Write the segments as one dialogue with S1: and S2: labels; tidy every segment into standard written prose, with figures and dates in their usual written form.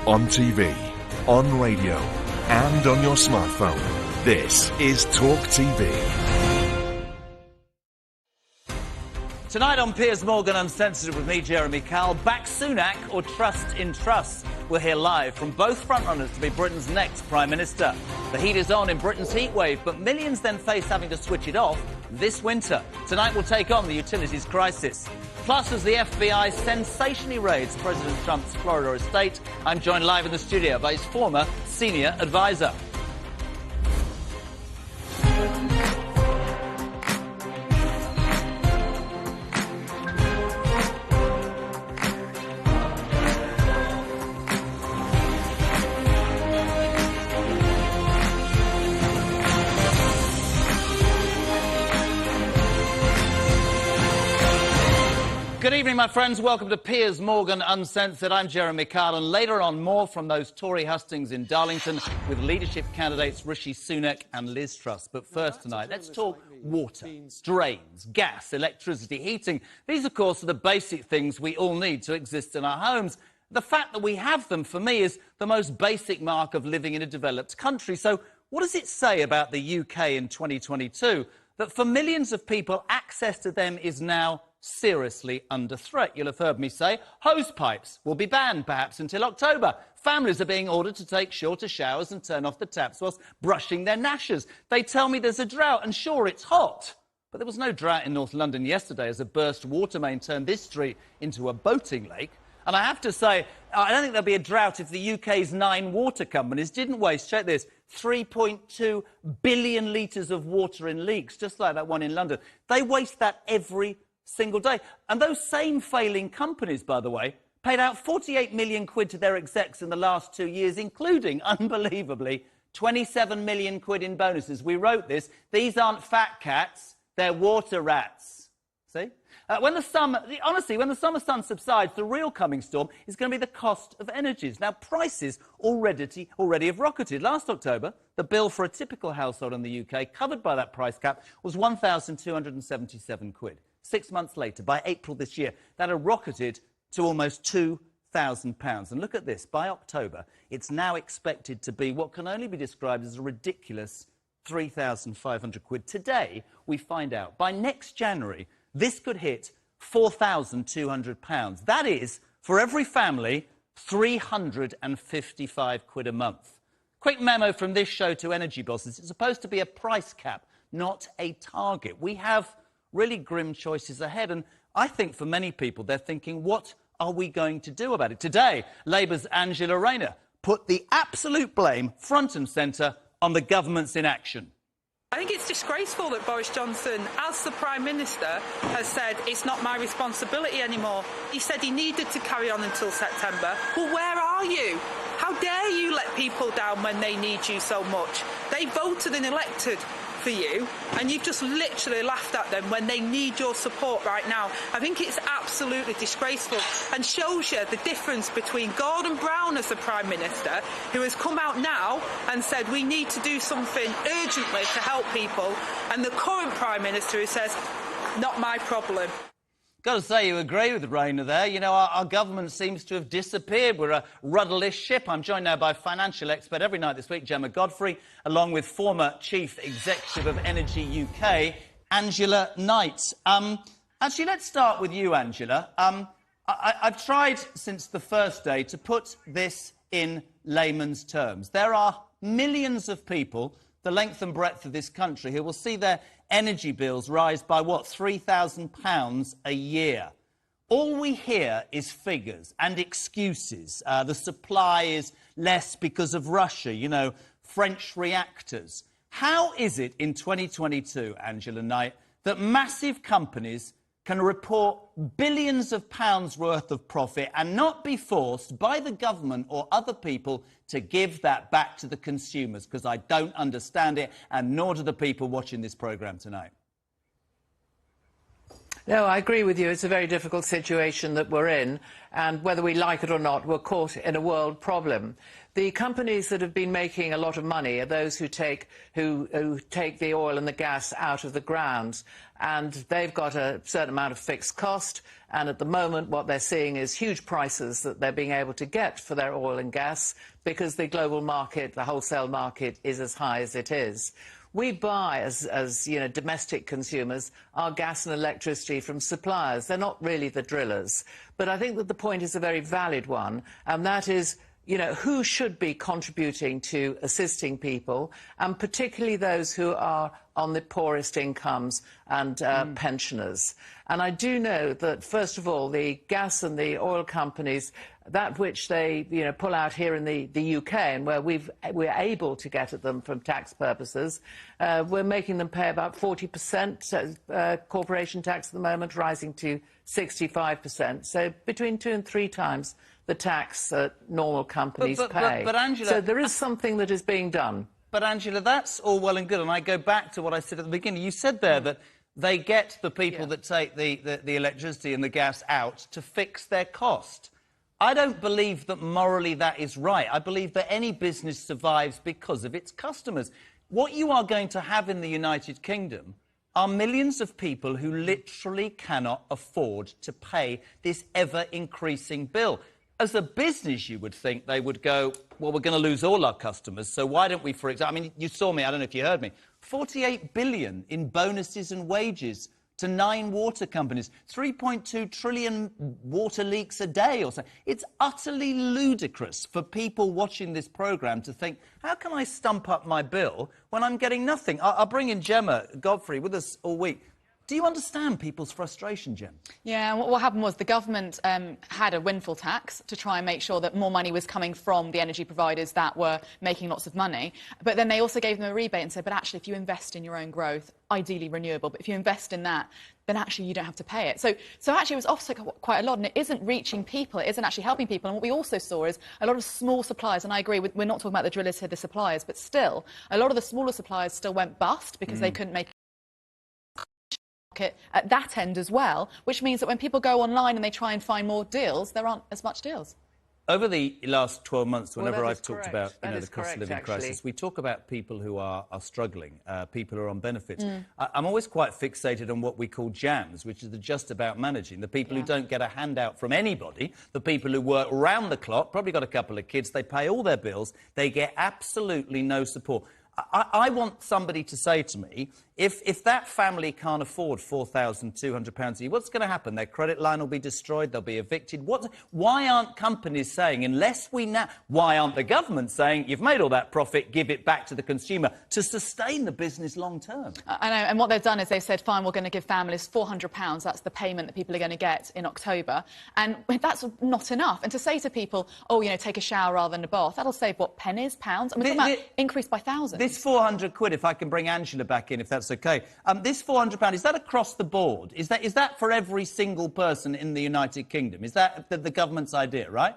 S1: On TV, on radio, and on your smartphone. This is Talk TV.
S2: Tonight on Piers Morgan Uncensored with me, Jeremy Kyle, back Sunak or trust in trusts? We'll hear live from both frontrunners to be Britain's next Prime Minister. The heat is on in Britain's heatwave, but millions then face having to switch it off this winter. Tonight we'll take on the utilities crisis. Plus, as the FBI sensationally raids President Trump's Florida estate, I'm joined live in the studio by his former senior advisor. Good evening, my friends. Welcome to Piers Morgan Uncensored. I'm Jeremy Kyle, and later on, more from those Tory hustings in Darlington with leadership candidates Rishi Sunak and Liz Truss. But first tonight, let's talk water, drains, gas, electricity, heating. These, of course, are the basic things we all need to exist in our homes. The fact that we have them, for me, is the most basic mark of living in a developed country. So what does it say about the UK in 2022 that for millions of people, access to them is now seriously under threat? You'll have heard me say hose pipes will be banned perhaps until October. Families are being ordered to take shorter showers and turn off the taps whilst brushing their gnashers. They tell me there's a drought, and sure, it's hot, but there was no drought in North London yesterday as a burst water main turned this street into a boating lake. And I have to say, I don't think there'll be a drought if the UK's 9 water companies didn't waste, check this, 3.2 billion litres of water in leaks, just like that one in London. They waste that every single day. And those same failing companies, by the way, paid out 48 million quid to their execs in the last 2 years, including, unbelievably, 27 million quid in bonuses. We wrote this. These aren't fat cats, they're water rats. See? When the summer sun subsides, the real coming storm is going to be the cost of energies. Now, prices already have rocketed. Last October, the bill for a typical household in the UK, covered by that price cap, was 1,277 quid. 6 months later, by April this year, that had rocketed to almost £2,000. And look at this, by October, it's now expected to be what can only be described as a ridiculous 3,500 quid. Today, we find out, by next January, this could hit £4,200. That is, for every family, 355 quid a month. Quick memo from this show to energy bosses. It's supposed to be a price cap, not a target. We have really grim choices ahead, and I think for many people, they're thinking, what are we going to do about it? Today, Labour's Angela Rayner put the absolute blame front and centre on the government's inaction.
S3: I think it's disgraceful that Boris Johnson, as the Prime Minister, has said it's not my responsibility anymore. He said he needed to carry on until September. Well, where are you? How dare you let people down when they need you so much? They voted and elected for you, and you've just literally laughed at them when they need your support right now. I think it's absolutely disgraceful and shows you the difference between Gordon Brown as the Prime Minister, who has come out now and said we need to do something urgently to help people, and the current Prime Minister who says, not my problem.
S2: Got to say, you agree with Rayner there. You know, our government seems to have disappeared. We're a rudderless ship. I'm joined now by financial expert every night this week, Gemma Godfrey, along with former Chief Executive of Energy UK, Angela Knight. Actually, let's start with you, Angela. I've tried since the first day to put this in layman's terms. There are millions of people, the length and breadth of this country, who will see their energy bills rise by, what, £3,000 a year. All we hear is figures and excuses. The supply is less because of Russia, you know, French reactors. How is it in 2022, Angela Knight, that massive companies can report billions of pounds worth of profit and not be forced by the government or other people to give that back to the consumers? Because I don't understand it, and nor do the people watching this programme tonight.
S4: No, I agree with you. It's a very difficult situation that we're in, and whether we like it or not, we're caught in a world problem. The companies that have been making a lot of money are those who take the oil and the gas out of the ground, and they've got a certain amount of fixed cost, and at the moment what they're seeing is huge prices that they're being able to get for their oil and gas because the global market, the wholesale market, is as high as it is. We buy, as you know, domestic consumers, our gas and electricity from suppliers. They're not really the drillers. But I think that the point is a very valid one, and that is, you know, who should be contributing to assisting people, and particularly those who are on the poorest incomes and pensioners. And I do know that, first of all, the gas and the oil companies, that which they, you know, pull out here in the UK and where we're able to get at them from tax purposes, we're making them pay about 40% corporation tax at the moment, rising to 65%. So between 2 and 3 times the tax that normal companies pay.
S2: But Angela,
S4: so there is something that is being done.
S2: But Angela, that's all well and good, and I go back to what I said at the beginning. You said there that they get the people that take the electricity and the gas out to fix their cost. I don't believe that morally that is right. I believe that any business survives because of its customers. What you are going to have in the United Kingdom are millions of people who literally cannot afford to pay this ever-increasing bill. As a business, you would think they would go, well, we're going to lose all our customers, so why don't we, for example... I mean, you saw me, I don't know if you heard me, 48 billion in bonuses and wages to 9 water companies, 3.2 trillion water leaks a day or so. It's utterly ludicrous for people watching this programme to think, how can I stump up my bill when I'm getting nothing? I'll bring in Gemma Godfrey with us all week. Do you understand people's frustration, Jem?
S5: Yeah, what happened was the government had a windfall tax to try and make sure that more money was coming from the energy providers that were making lots of money. But then they also gave them a rebate and said, but actually, if you invest in your own growth, ideally renewable, but if you invest in that, then actually you don't have to pay it. So actually it was offset quite a lot, and it isn't reaching people, it isn't actually helping people. And what we also saw is a lot of small suppliers, and I agree, we're not talking about the drillers here, the suppliers, but still, a lot of the smaller suppliers still went bust because they couldn't make at that end as well, which means that when people go online and they try and find more deals, there aren't as much deals.
S2: Over the last 12 months, whenever I've talked
S4: correct.
S2: about the cost
S4: correct,
S2: of living
S4: actually.
S2: crisis, we talk about people who are struggling, people who are on benefits. I'm always quite fixated on what we call jams, which is the just about managing, the people who don't get a handout from anybody, the people who work round the clock, probably got a couple of kids, they pay all their bills, they get absolutely no support. I want somebody to say to me, if that family can't afford £4,200 a year, what's going to happen? Their credit line will be destroyed, they'll be evicted. Why aren't companies saying, why aren't the government saying, you've made all that profit, give it back to the consumer to sustain the business long term?
S5: I know, and what they've done is they've said, fine, we're going to give families £400, that's the payment that people are going to get in October, and that's not enough. And to say to people, oh, you know, take a shower rather than a bath, that'll save, what, pennies, pounds? And we're talking about increase by thousands.
S2: This 400 quid, if I can bring Angela back in, if that's OK. This £400, is that across the board? Is that for every single person in the United Kingdom? Is that the government's idea, right?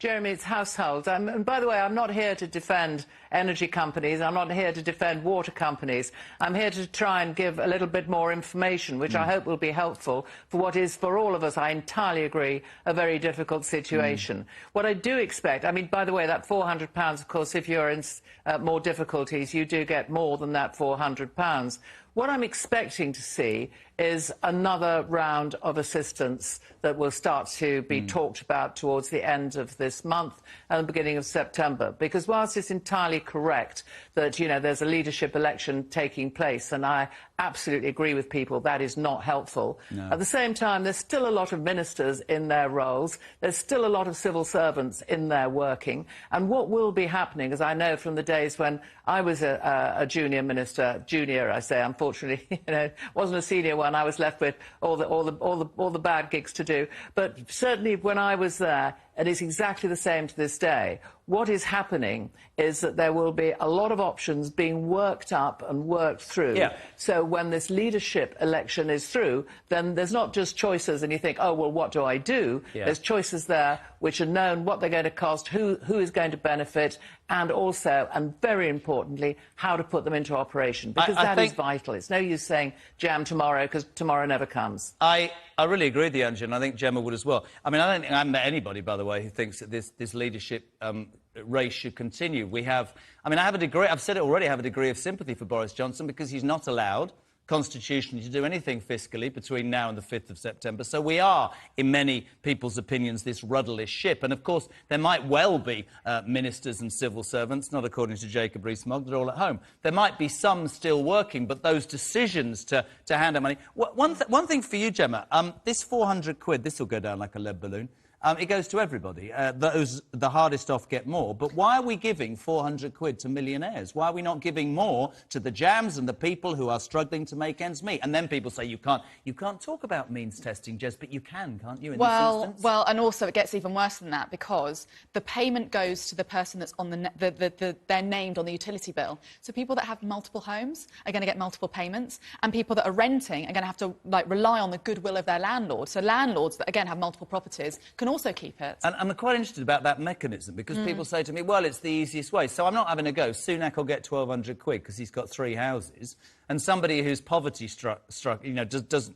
S4: Jeremy, it's households. And by the way, I'm not here to defend energy companies. I'm not here to defend water companies. I'm here to try and give a little bit more information, which I hope will be helpful for what is, for all of us, I entirely agree, a very difficult situation. What I do expect, I mean, by the way, that £400, of course, if you're in more difficulties, you do get more than that £400. What I'm expecting to see is another round of assistance that will start to be talked about towards the end of this month and the beginning of September. Because whilst it's entirely correct that, you know, there's a leadership election taking place, and I absolutely agree with people that is not helpful. No. At the same time, there's still a lot of ministers in their roles. There's still a lot of civil servants in there working. And what will be happening, as I know from the days when I was a junior minister, junior, I say, unfortunately, you know, wasn't a senior one. I was left with all the bad gigs to do. But certainly when I was there, and it's exactly the same to this day. What is happening is that there will be a lot of options being worked up and worked through.
S2: Yeah.
S4: So when this leadership election is through, then there's not just choices and you think, oh, well, what do I do?
S2: Yeah.
S4: There's choices there which are known, what they're going to cost, who is going to benefit, and also, and very importantly, how to put them into operation, because that is vital. It's no use saying jam tomorrow, because tomorrow never comes.
S2: I really agree with you, Angela, and I think Gemma would as well. I mean, I don't think I've met anybody, by the way, who thinks that this leadership race should continue. We have... I mean, I have a degree... I've said it already, I have a degree of sympathy for Boris Johnson because he's not allowed constitutionally to do anything fiscally between now and the 5th of September. So we are, in many people's opinions, this rudderless ship. And, of course, there might well be ministers and civil servants, not according to Jacob Rees-Mogg, they're all at home. There might be some still working, but those decisions to hand out money... One thing for you, Gemma, this 400 quid, this will go down like a lead balloon. It goes to everybody. Those the hardest off get more. But why are we giving 400 quid to millionaires? Why are we not giving more to the jams and the people who are struggling to make ends meet? And then people say, you can't talk about means testing, Jez, but you can, can't you, in this instance?
S5: Well, and also it gets even worse than that because the payment goes to the person that's on they're named on the utility bill. So people that have multiple homes are going to get multiple payments, and people that are renting are going to have to rely on the goodwill of their landlord. So landlords that, again, have multiple properties can also keep it.
S2: And I'm quite interested about that mechanism because people say to me, well, it's the easiest way. So I'm not having a go. Sunak will get 1,200 quid because he's got 3 houses. And somebody who's poverty struck, you know,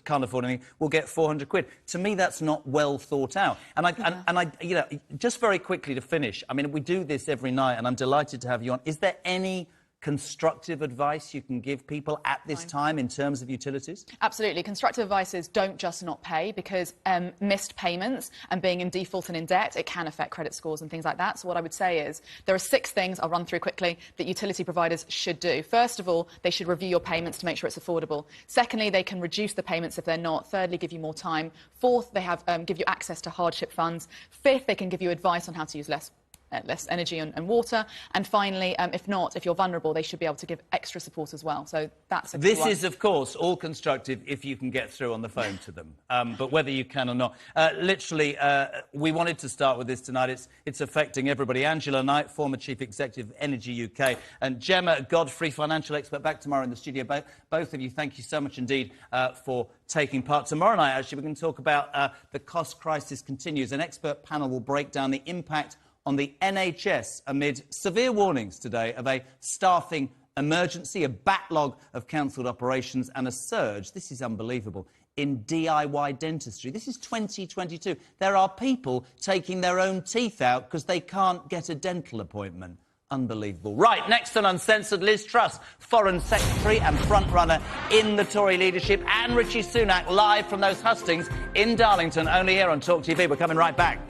S2: can't afford anything, will get 400 quid. To me, that's not well thought out. And I, you know, just very quickly to finish, I mean, we do this every night, and I'm delighted to have you on. Is there any constructive advice you can give people at this time in terms of utilities?
S5: Absolutely. Constructive advice is don't just not pay, because missed payments and being in default and in debt, it can affect credit scores and things like that. So what I would say is there are 6 things, I'll run through quickly, that utility providers should do. First of all, they should review your payments to make sure it's affordable. Secondly, they can reduce the payments if they're not. Thirdly, give you more time. Fourth, they give you access to hardship funds. Fifth, they can give you advice on how to use less energy and water. And finally, if you're vulnerable, they should be able to give extra support as well. So that's a good one.
S2: This is, of course, all constructive if you can get through on the phone to them. But whether you can or not. Literally, we wanted to start with this tonight. It's affecting everybody. Angela Knight, former Chief Executive of Energy UK, and Gemma Godfrey, financial expert, back tomorrow in the studio. Both of you, thank you so much indeed for taking part. Tomorrow night, actually, we're going to talk about the cost crisis continues. An expert panel will break down the impact on the NHS amid severe warnings today of a staffing emergency, a backlog of cancelled operations and a surge, this is unbelievable, in DIY dentistry. This is 2022. There are people taking their own teeth out because they can't get a dental appointment. Unbelievable. Right, next on Uncensored, Liz Truss, Foreign Secretary and frontrunner in the Tory leadership, and Rishi Sunak live from those hustings in Darlington, only here on Talk TV. We're coming right back.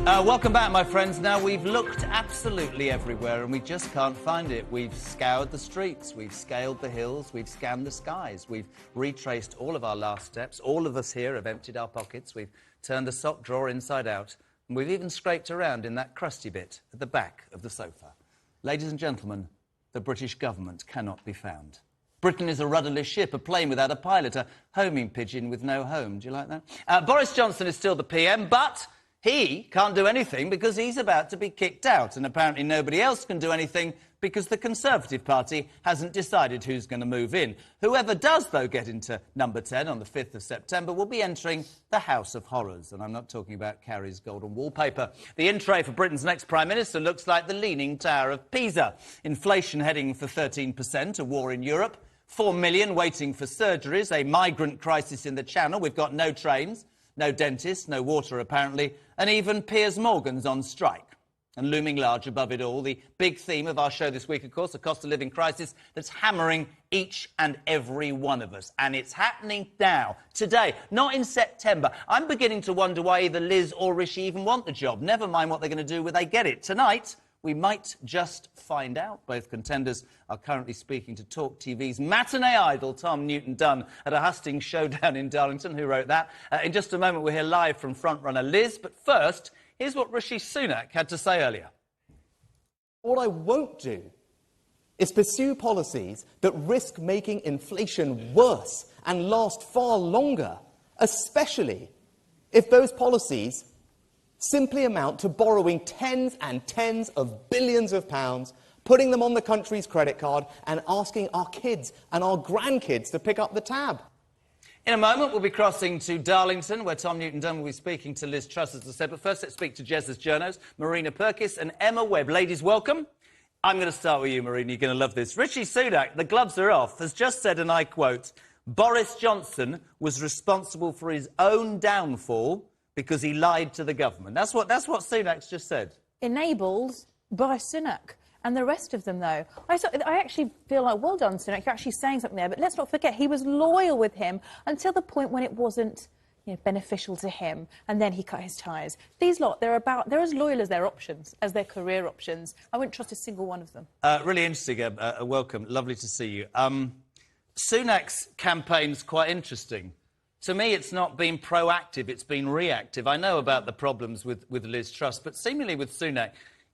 S2: Welcome back, my friends. Now, we've looked absolutely everywhere and we just can't find it. We've scoured the streets, we've scaled the hills, we've scanned the skies, we've retraced all of our last steps. All of us here have emptied our pockets, we've turned the sock drawer inside out, and we've even scraped around in that crusty bit at the back of the sofa. Ladies and gentlemen, the British government cannot be found. Britain is a rudderless ship, a plane without a pilot, a homing pigeon with no home. Do you like that? Boris Johnson is still the PM, but he can't do anything because he's about to be kicked out, and apparently nobody else can do anything because the Conservative Party hasn't decided who's going to move in. Whoever does, though, get into number 10 on the 5th of September will be entering the House of Horrors, and I'm not talking about Carrie's golden wallpaper. The in-tray for Britain's next Prime Minister looks like the Leaning Tower of Pisa. Inflation heading for 13%, a war in Europe, 4 million waiting for surgeries, a migrant crisis in the Channel. We've got no trains, no dentists, no water, apparently, and even Piers Morgan's on strike. And looming large above it all, the big theme of our show this week, of course, the cost of living crisis that's hammering each and every one of us. And it's happening now, today, not in September. I'm beginning to wonder why either Liz or Rishi even want the job. Never mind what they're going to do when they get it. Tonight, we might just find out. Both contenders are currently speaking to Talk TV's matinee idol, Tom Newton-Dunn, at a hustings showdown in Darlington. Who wrote that? In just a moment, we'll hear live from frontrunner Liz. But first, here's what Rishi Sunak had to say earlier.
S6: What I won't do is pursue policies that risk making inflation worse and last far longer, especially if those policies simply amount to borrowing tens and tens of billions of pounds, putting them on the country's credit card and asking our kids and our grandkids to pick up the tab.
S2: In a moment, we'll be crossing to Darlington, where Tom Newton-Dunn will be speaking to Liz Truss, as I said. But first, let's speak to Jez's journos, Marina Perkis and Emma Webb. Ladies, welcome. I'm going to start with you, Marina. You're going to love this. Rishi Sunak, the gloves are off, has just said, and I quote, Boris Johnson was responsible for his own downfall because he lied to the government. That's what Sunak's just said.
S7: Enabled by Sunak. And the rest of them, though, I actually feel like, well done, Sunak, you're actually saying something there. But let's not forget, he was loyal with him until the point when it wasn't beneficial to him, and then he cut his ties. These lot, they're as loyal as their options, as their career options. I wouldn't trust a single one of them.
S2: Really interesting. Welcome. Lovely to see you. Sunak's campaign's quite interesting. To me, it's not been proactive, it's been reactive. I know about the problems with Liz Truss, but seemingly with Sunak,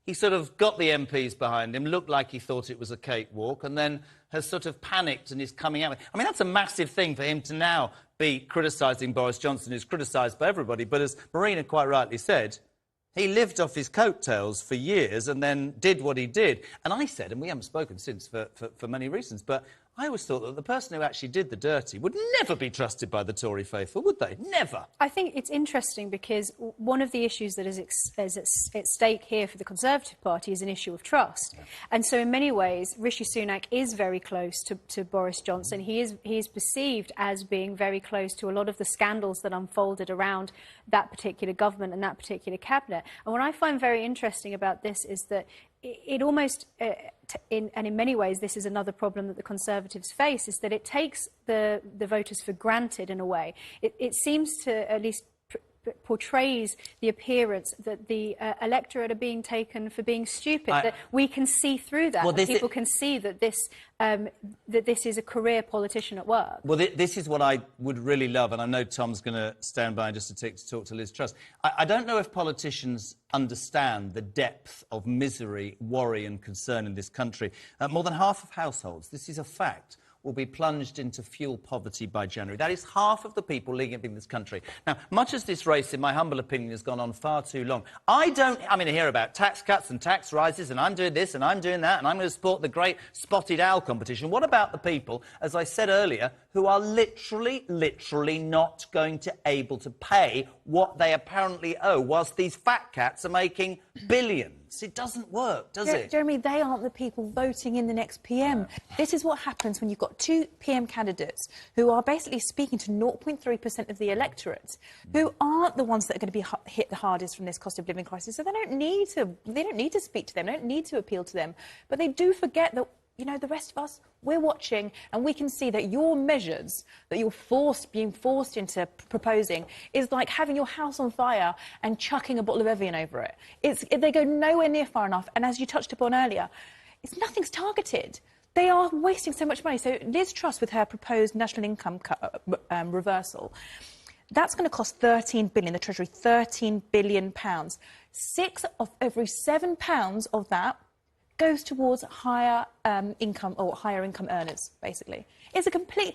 S2: he sort of got the MPs behind him, looked like he thought it was a cakewalk, and then has sort of panicked and is coming out. I mean, that's a massive thing for him to now be criticising Boris Johnson, who's criticised by everybody. But as Marina quite rightly said, he lived off his coattails for years and then did what he did. And I said, and we haven't spoken since for many reasons, but I always thought that the person who actually did the dirty would never be trusted by the Tory faithful, would they? Never.
S8: I think it's interesting because one of the issues that is at stake here for the Conservative Party is an issue of trust. Yeah. And so in many ways, Rishi Sunak is very close to Boris Johnson. He is perceived as being very close to a lot of the scandals that unfolded around that particular government and that particular cabinet. And what I find very interesting about this is that it almost, in many ways, this is another problem that the Conservatives face, is that it takes the voters for granted in a way. It seems to at least portrays the appearance that the electorate are being taken for being stupid, that we can see through that, that people can see that this is a career politician at work.
S2: Well, this is what I would really love, and I know Tom's going to stand by just to talk to Liz Truss. I don't know if politicians understand the depth of misery, worry and concern in this country. More than half of households, this is a fact, will be plunged into fuel poverty by January. That is half of the people living in this country. Now, much as this race, in my humble opinion, has gone on far too long, I mean, I hear about tax cuts and tax rises, and I'm doing this and I'm doing that, and I'm going to support the great spotted owl competition. What about the people, as I said earlier, who are literally not going to able to pay what they apparently owe, whilst these fat cats are making billions? It doesn't work, does it?
S7: Jeremy, they aren't the people voting in the next PM. This is what happens when you've got two PM candidates who are basically speaking to 0.3% of the electorate, who aren't the ones that are going to be hit the hardest from this cost of living crisis. So they don't need to speak to them, they don't need to appeal to them. But they do forget that you know, the rest of us, we're watching and we can see that your measures that you're being forced into proposing is like having your house on fire and chucking a bottle of Evian over it. They go nowhere near far enough. And as you touched upon earlier, nothing's targeted. They are wasting so much money. So Liz Truss, with her proposed national income reversal, that's going to cost 13 billion, the Treasury, 13 billion pounds. 6 of every 7 pounds of that goes towards higher income earners, basically. It's a complete...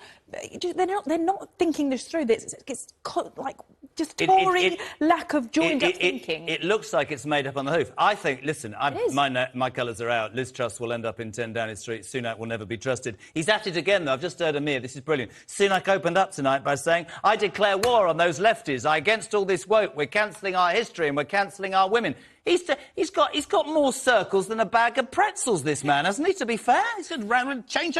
S7: They're not thinking this through. It's like just Tory lack of joined-up thinking.
S2: It looks like it's made up on the hoof. I think, listen, my colours are out. Liz Truss will end up in 10 Downing Street. Sunak will never be trusted. He's at it again, though. I've just heard Amir. This is brilliant. Sunak opened up tonight by saying, I declare war on those lefties. Against all this woke. We're cancelling our history and we're cancelling our women. He's got more circles than a bag of pretzels, this man, hasn't he, to be fair? He's said, change.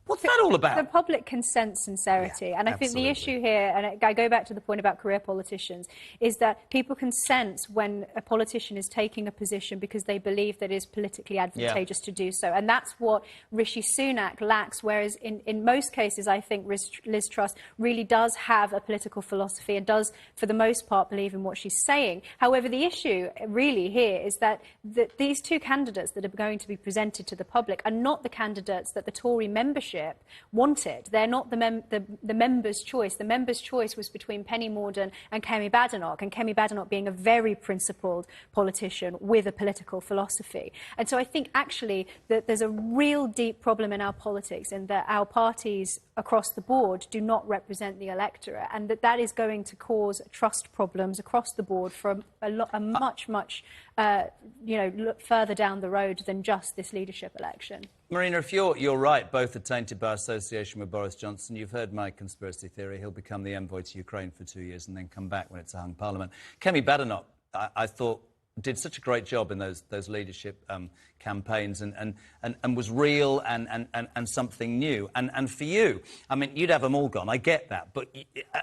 S2: What's that all about?
S8: The public can sense sincerity.
S2: Yeah,
S8: and I think the issue here, and I go back to the point about career politicians, is that people can sense when a politician is taking a position because they believe that it is politically advantageous to do so. And that's what Rishi Sunak lacks, whereas in most cases, I think Liz Truss really does have a political philosophy and does, for the most part, believe in what she's saying. However, the issue really here is that these two candidates that are going to be presented to the public are not the candidates that the Tory membership wanted. They're not the members' choice. The members' choice was between Penny Mordaunt and Kemi Badenoch, and Kemi Badenoch being a very principled politician with a political philosophy. And so I think actually that there's a real deep problem in our politics in that our parties across the board do not represent the electorate, and that is going to cause trust problems across the board for a much look further down the road than just this leadership election.
S2: Marina, if you're right, both are tainted by association with Boris Johnson. You've heard my conspiracy theory. He'll become the envoy to Ukraine for 2 years and then come back when it's a hung parliament. Kemi Badenoch, I thought, did such a great job in those leadership campaigns and was real and something new. And for you, I mean, you'd have them all gone. I get that.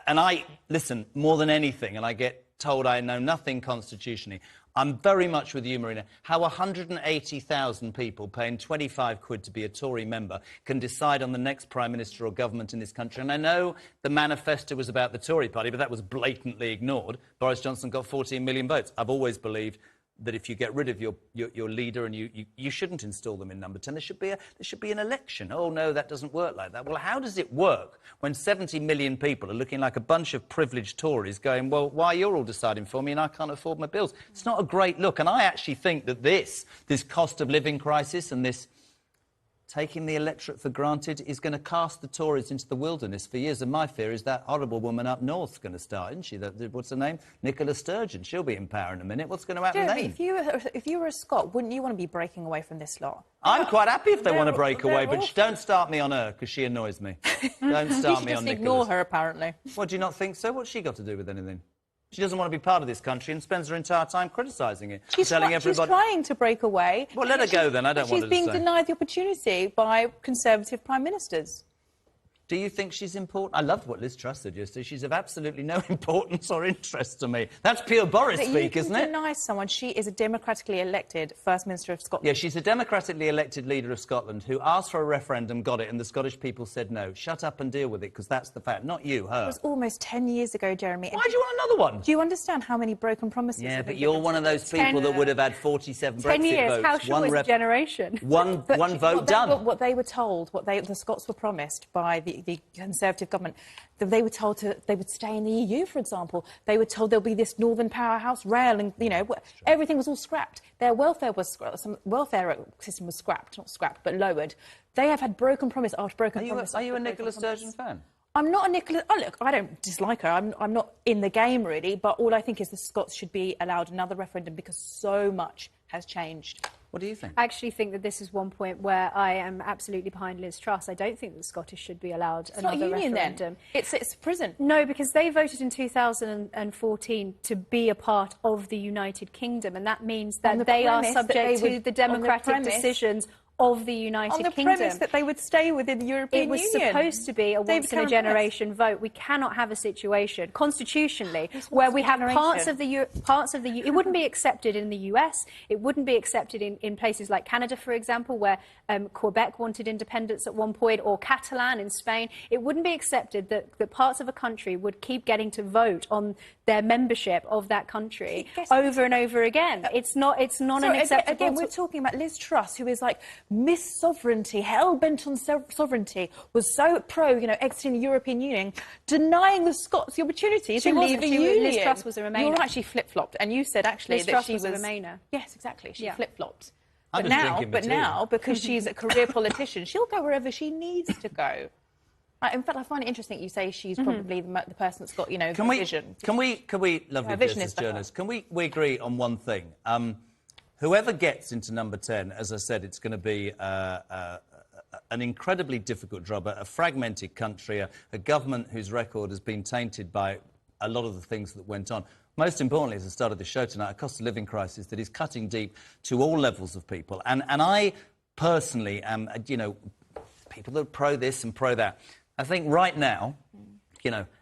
S2: And I listen more than anything, and I get told I know nothing constitutionally. I'm very much with you, Marina. How 180,000 people paying 25 quid to be a Tory member can decide on the next Prime Minister or government in this country. And I know the manifesto was about the Tory party, but that was blatantly ignored. Boris Johnson got 14 million votes. I've always believed that if you get rid of your leader and you shouldn't install them in number 10, there should be an election. Oh, no, that doesn't work like that. Well, how does it work when 70 million people are looking like a bunch of privileged Tories going, well, why you're all deciding for me and I can't afford my bills? It's not a great look. And I actually think that this cost of living crisis and this taking the electorate for granted is going to cast the Tories into the wilderness for years. And my fear is that horrible woman up north's going to start, isn't she? What's her name? Nicola Sturgeon. She'll be in power in a minute. What's going to happen then?
S7: If you were a Scot, wouldn't you want to be breaking away from this lot?
S2: I'm quite happy if they want to break away, but don't start me on her, because she annoys me. Don't start me on Nicola.
S7: You should just ignore her, apparently.
S2: What, do you not think so? What's she got to do with anything? She doesn't want to be part of this country and spends her entire time criticising it.
S7: She's trying to break away.
S2: Well, let her go then. I don't want her to
S7: She's being denied the opportunity by Conservative Prime Ministers.
S2: Do you think she's important? I loved what Liz Truss said yesterday. She's of absolutely no importance or interest to me. That's pure Boris speak, isn't it?
S7: You can deny someone. She is a democratically elected First Minister of Scotland.
S2: Yeah, she's a democratically elected leader of Scotland who asked for a referendum, got it, and the Scottish people said no. Shut up and deal with it, because that's the fact. Not you, her.
S7: It was almost 10 years ago, Jeremy.
S2: Why do you want another one?
S7: Do you understand how many broken promises?
S2: Yeah, but you're one of those people that would have had 47 Brexit
S8: 10 years.
S2: votes.
S8: How short is a generation?
S2: One vote done.
S7: What they were told, the Scots were promised by the Conservative government, that they were told they would stay in the EU, for example. They were told there'll be this Northern Powerhouse Rail, and everything was all scrapped. Their welfare welfare system was scrapped, not scrapped, but lowered. They have had broken promise after broken promise.
S2: Are you a Nicola Sturgeon fan?
S7: I'm not a Nicola... Oh, look, I don't dislike her. I'm not in the game, really, but all I think is the Scots should be allowed another referendum because so much has changed.
S2: What do you think?
S8: I actually think that this is one point where I am absolutely behind Liz Truss. I don't think that the Scottish should be allowed another referendum.
S7: It's prison.
S8: No, because they voted in 2014 to be a part of the United Kingdom, and that means that they are subject to the democratic decisions of the United Kingdom.
S7: On the premise that they would stay within the European Union.
S8: It was supposed to be a once-in-a-generation vote. We cannot have a situation, constitutionally, where we have parts of the it wouldn't be accepted in the US, it wouldn't be accepted in places like Canada, for example, where Quebec wanted independence at one point, or Catalan in Spain. It wouldn't be accepted that parts of a country would keep getting to vote on their membership of that country over and over again. It's not an acceptable...
S7: Again, we're talking about Liz Truss, who is like Miss Sovereignty, hell-bent on sovereignty, was so pro, exiting the European Union, denying the Scots the opportunity to leave the Union.
S8: Liz Truss was a Remainer.
S7: You were actually flip-flopped, and you said actually
S8: Liz
S7: that
S8: Truss
S7: she
S8: was a Remainer.
S7: Yes, exactly. She flip-flopped.
S2: I'm
S7: But now, because she's a career politician, she'll go wherever she needs to go. In fact, I find it interesting that you say she's probably the person that's got, the vision.
S2: Can we, lovely business journalists, can we agree on one thing? Whoever gets into number 10, as I said, it's going to be an incredibly difficult job, a fragmented country, a government whose record has been tainted by a lot of the things that went on. Most importantly, as I started the show tonight, a cost of living crisis that is cutting deep to all levels of people. And I personally am, people that are pro this and pro that. I think right now,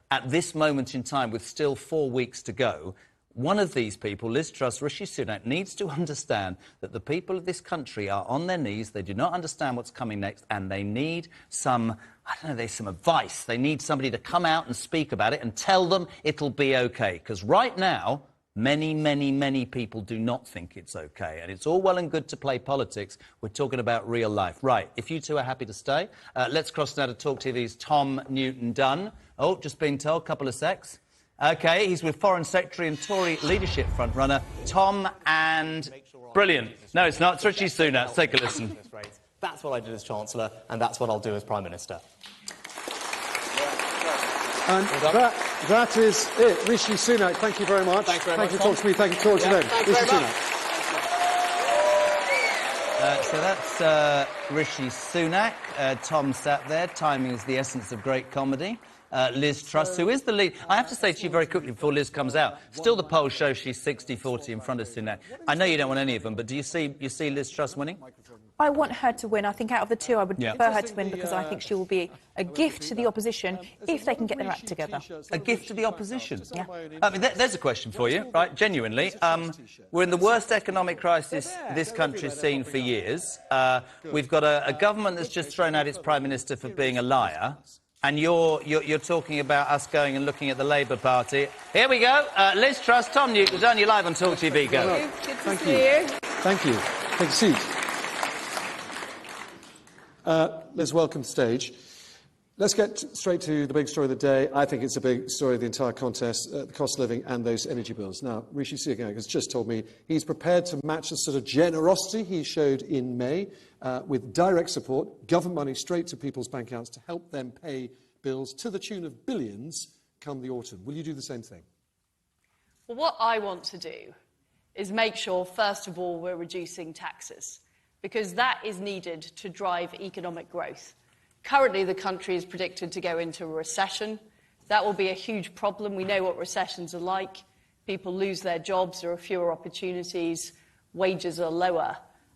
S2: at this moment in time, with still 4 weeks to go, one of these people, Liz Truss, Rishi Sunak, needs to understand that the people of this country are on their knees, they do not understand what's coming next, and they need some advice. They need somebody to come out and speak about it and tell them it'll be OK. Because right now, many, many, many people do not think it's OK. And it's all well and good to play politics. We're talking about real life. Right, if you two are happy to stay, let's cross now to Talk TV's Tom Newton-Dunn. Oh, just been told, couple of secs. OK, he's with Foreign Secretary and Tory leadership frontrunner Tom and... Brilliant. No, it's not. It's Rishi Sunak. Let's take a listen.
S6: That's what I did as Chancellor, and that's what I'll do as Prime Minister.
S9: And that is it. Rishi Sunak, thank you very much.
S6: Thanks very much.
S9: Thank you for talking to me. Thank you for talking to them. Rishi Sunak.
S2: So that's Rishi Sunak. Tom sat there. Timing is the essence of great comedy. Liz Truss, who is the lead. I have to say to you very quickly before Liz comes out, still the polls show she's 60-40 in front of Sunak. I know you don't want any of them, but do you see Liz Truss winning?
S7: I want her to win. I think out of the two, I would prefer her to win because I think she will be a gift to the opposition if they can get their act together.
S2: A gift to the opposition?
S7: Yeah.
S2: I mean, there's a question for you, right, genuinely. We're in the worst economic crisis this country's seen for years. We've got a government that's just thrown out its Prime Minister for being a liar. And you're talking about us going and looking at the Labour Party. Here we go. Liz Truss, Tom Newton-Dunn, you're live on Talk TV. Go.
S7: Thank you.
S9: Thank you. Take a seat. Let's welcome to the stage. Let's get straight to the big story of the day. I think it's a big story of the entire contest, the cost of living and those energy bills. Now, Rishi Sunak has just told me he's prepared to match the sort of generosity he showed in May with direct support, government money straight to people's bank accounts to help them pay bills to the tune of billions come the autumn. Will you do the same thing?
S10: Well, what I want to do is make sure, first of all, we're reducing taxes, because that is needed to drive economic growth. Currently, the country is predicted to go into a recession. That will be a huge problem. We know what recessions are like. People lose their jobs, there are fewer opportunities, wages are lower,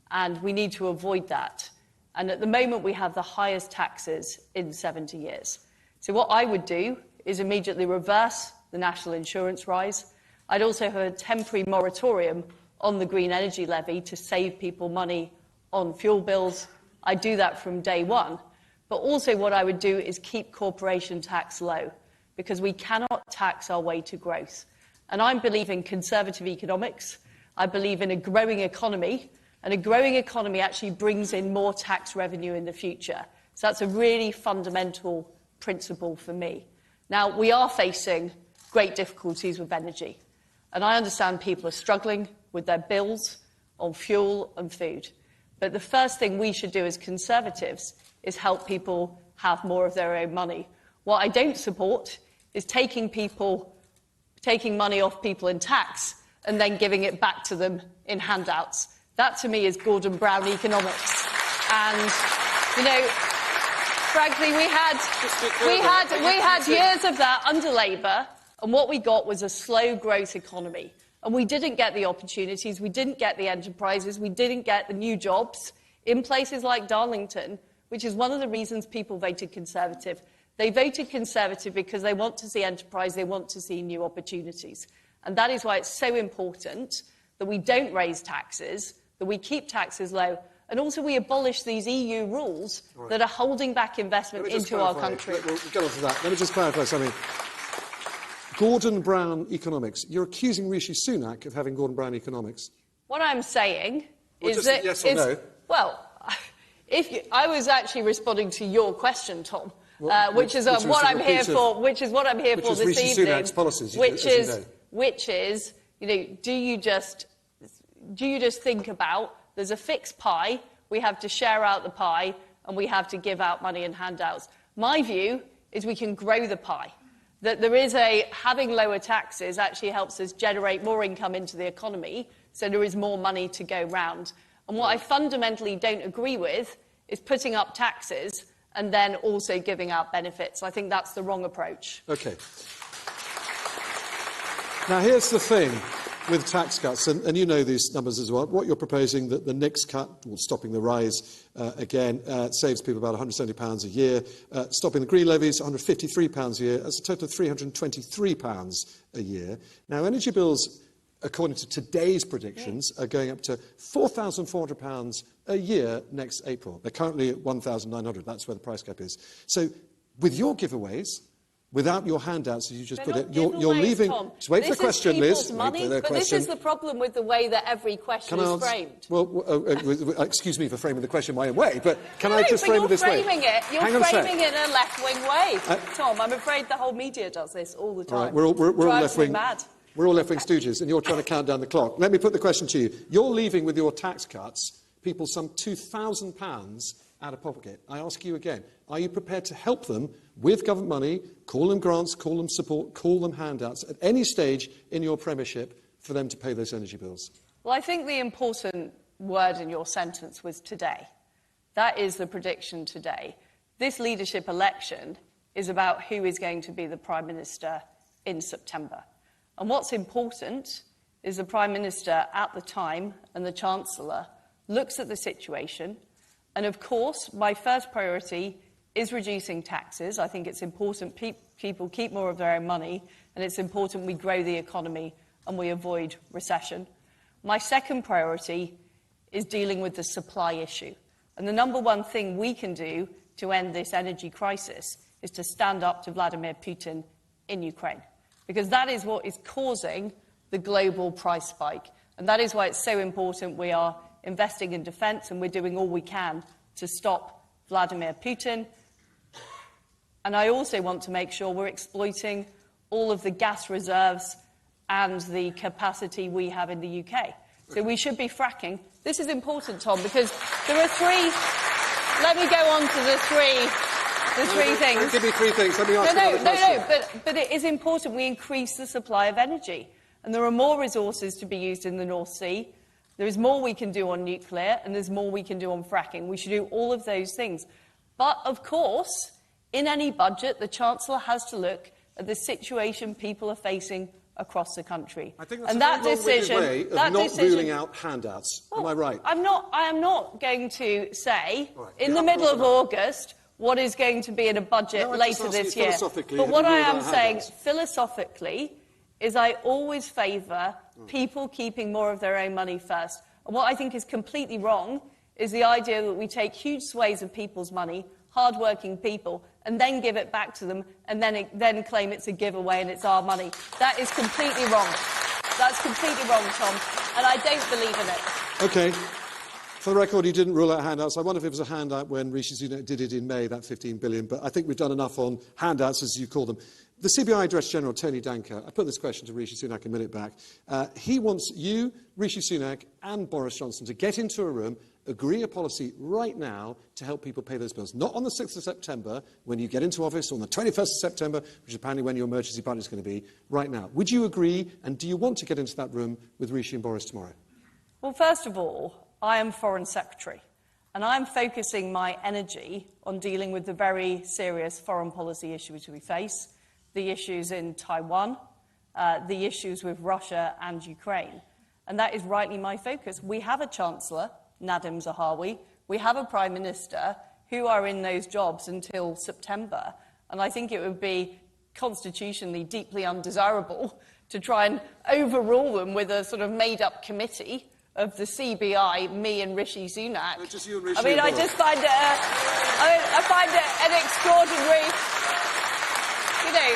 S10: and we need to avoid that. And at the moment, we have the highest taxes in 70 years. So what I would do is immediately reverse the national insurance rise. I'd also have a temporary moratorium on the green energy levy to save people money on fuel bills. I'd do that from day one. But also what I would do is keep corporation tax low, because we cannot tax our way to growth. And I believe in conservative economics. I believe in a growing economy, and a growing economy actually brings in more tax revenue in the future. So that's a really fundamental principle for me. Now, we are facing great difficulties with energy, and I understand people are struggling with their bills on fuel and food. But the first thing we should do as Conservatives is help people have more of their own money. What I don't support is taking money off people in tax and then giving it back to them in handouts. That, to me, is Gordon Brown economics. And, frankly, we had years of that under Labour, and what we got was a slow growth economy. And we didn't get the opportunities, we didn't get the enterprises, we didn't get the new jobs in places like Darlington, which is one of the reasons people voted Conservative. They voted Conservative because they want to see enterprise, they want to see new opportunities. And that is why it's so important that we don't raise taxes, that we keep taxes low, and also we abolish these EU rules that are holding back investment into our country.
S9: We'll get on to that. Let me just clarify something. Gordon Brown economics. You're accusing Rishi Sunak of having Gordon Brown economics.
S10: What I'm saying is
S9: just
S10: that...
S9: yes or no?
S10: Well, I was actually responding to your question, Tom, which is what I'm here for. Which is what I'm here for this
S9: Rishi
S10: evening.
S9: Sunak's policies,
S10: which is, you know, do you just think about there's a fixed pie, we have to share out the pie, and we have to give out money and handouts. My view is we can grow the pie. That there is having lower taxes actually helps us generate more income into the economy, so there is more money to go round. And what I fundamentally don't agree with is putting up taxes and then also giving out benefits. I think that's the wrong approach.
S9: OK. Now, here's the thing with tax cuts, and you know these numbers as well. What you're proposing, that the next cut, well, stopping the rise again, saves people about £170 a year. Stopping the green levies, £153 a year. That's a total of £323 a year. Now, energy bills, according to today's predictions, are going up to £4,400 a year next April. They're currently at £1,900. That's where the price cap is. So, with your giveaways, without your handouts, as you just put it, you're leaving...
S10: Tom.
S9: Just wait for the question, Liz.
S10: Money, but this is the problem with the way that every question is framed.
S9: Well, excuse me for framing the question my own way, but I just frame it this way?
S10: You're framing it in a left-wing way. Tom, I'm afraid the whole media does this all the time.
S9: Right, we're all left-wing.
S10: Mad.
S9: We're all left-wing stooges, and you're trying to count down the clock. Let me put the question to you. You're leaving with your tax cuts people some £2,000 out of pocket. I ask you again, are you prepared to help them with government money, call them grants, call them support, call them handouts, at any stage in your premiership for them to pay those energy bills?
S10: Well, I think the important word in your sentence was today. That is the prediction today. This leadership election is about who is going to be the Prime Minister in September. And what's important is the Prime Minister at the time and the Chancellor looks at the situation. And of course, my first priority is reducing taxes. I think it's important people keep more of their own money, and it's important we grow the economy and we avoid recession. My second priority is dealing with the supply issue. And the number one thing we can do to end this energy crisis is to stand up to Vladimir Putin in Ukraine. Because that is what is causing the global price spike. And that is why it's so important we are investing in defence and we're doing all we can to stop Vladimir Putin. And I also want to make sure we're exploiting all of the gas reserves and the capacity we have in the UK. So we should be fracking. This is important, Tom, because there are three... Let me go on to the three things.
S9: Don't give me three things. Let me ask you another question.
S10: But it is important we increase the supply of energy. And there are more resources to be used in the North Sea. There is more we can do on nuclear, and there's more we can do on fracking. We should do all of those things. But, of course, in any budget, the Chancellor has to look at the situation people are facing across the country.
S9: I think that's a very long-winded way of not ruling out handouts.
S10: Well,
S9: am I right?
S10: I am not going to say, in the middle of August, what is going to be in a budget later this year. But what I am saying, philosophically, is I always favour people keeping more of their own money first. And what I think is completely wrong is the idea that we take huge swathes of people's money, hard-working people, and then give it back to them, and then claim it's a giveaway and it's our money. That is completely wrong. That's completely wrong, Tom, and I don't believe in it.
S9: OK. For the record, you didn't rule out handouts. I wonder if it was a handout when Rishi Sunak did it in May, that £15 billion. But I think we've done enough on handouts, as you call them. The CBI Director General, Tony Danker, I put this question to Rishi Sunak a minute back. He wants you, Rishi Sunak and Boris Johnson to get into a room, agree a policy right now to help people pay those bills. Not on the 6th of September, when you get into office, or on the 21st of September, which is apparently when your emergency budget is going to be, right now. Would you agree, and do you want to get into that room with Rishi and Boris tomorrow?
S10: Well, first of all, I am Foreign Secretary, and I'm focusing my energy on dealing with the very serious foreign policy issues we face, the issues in Taiwan, the issues with Russia and Ukraine. And that is rightly my focus. We have a Chancellor, Nadhim Zahawi. We have a Prime Minister who are in those jobs until September, and I think it would be constitutionally deeply undesirable to try and overrule them with a sort of made-up committee of the CBI, me and Rishi Sunak.
S9: No, just you and Rishi.
S10: I mean, I just find it, I find it an extraordinary, you know,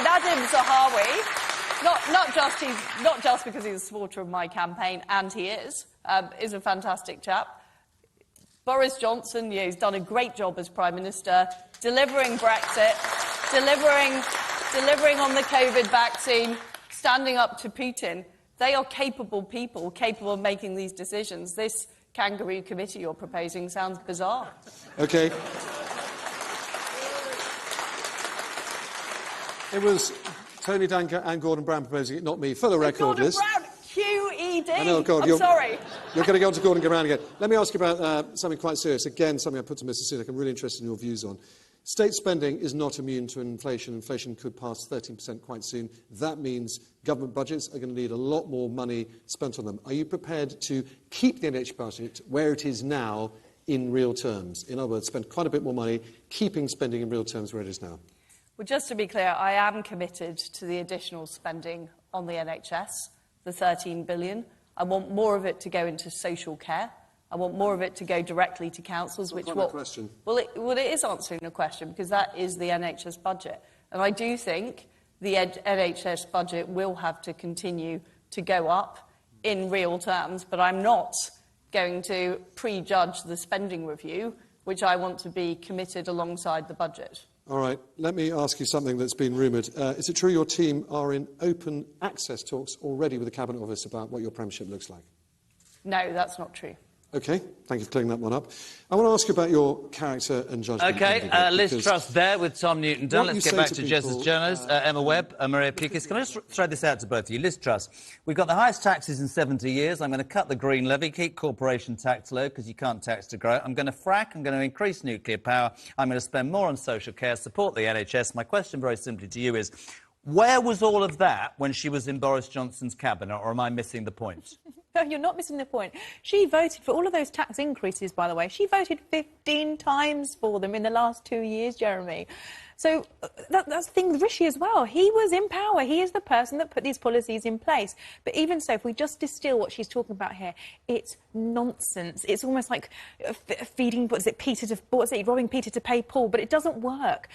S10: Nadim Zahawi, not just because he's a supporter of my campaign, and he is a fantastic chap. Boris Johnson, he's done a great job as Prime Minister, delivering Brexit, delivering on the COVID vaccine, standing up to Putin. They are capable people, capable of making these decisions. This kangaroo committee you're proposing sounds bizarre.
S9: OK. It was Tony Danker and Gordon Brown proposing it, not me. For the record,
S10: Gordon
S9: Liz.
S10: Brown, QED.
S9: I know, God,
S10: I'm sorry.
S9: You're going to go on to Gordon Brown again. Let me ask you about something quite serious. Again, something I put to Mr Sunak I'm really interested in your views on. State spending is not immune to inflation. Inflation could pass 13% quite soon. That means government budgets are going to need a lot more money spent on them. Are you prepared to keep the NHS budget where it is now in real terms? In other words, spend quite a bit more money, keeping spending in real terms where it is now?
S10: Well, just to be clear, I am committed to the additional spending on the NHS, the £13 billion. I want more of it to go into social care. I want more of it to go directly to councils, which will...
S9: question.
S10: Well, it is answering a question, because that is the NHS budget. And I do think the NHS budget will have to continue to go up in real terms, but I'm not going to prejudge the spending review, which I want to be committed alongside the budget.
S9: All right. Let me ask you something that's been rumoured. Is it true your team are in open access talks already with the Cabinet Office about what your premiership looks like?
S10: No, that's not true.
S9: OK, thank you for clearing that one up. I want to ask you about your character and judgment.
S2: OK, Liz Truss there with Tom Newton-Dunn. Let's get back to Jess's journos. Emma Webb, Maria Pukis. Can I just throw this out to both of you? Liz Truss, we've got the highest taxes in 70 years. I'm going to cut the green levy, keep corporation tax low, because you can't tax to grow. I'm going to frack, I'm going to increase nuclear power. I'm going to spend more on social care, support the NHS. My question very simply to you is, where was all of that when she was in Boris Johnson's cabinet, or am I missing the point?
S7: No, you're not missing the point. She voted for all of those tax increases, by the way. She voted 15 times for them in the last 2 years, Jeremy. So that's the thing with Rishi as well. He was in power. He is the person that put these policies in place. But even so, if we just distill what she's talking about here, it's nonsense. It's almost like feeding, robbing Peter to pay Paul, but it doesn't work.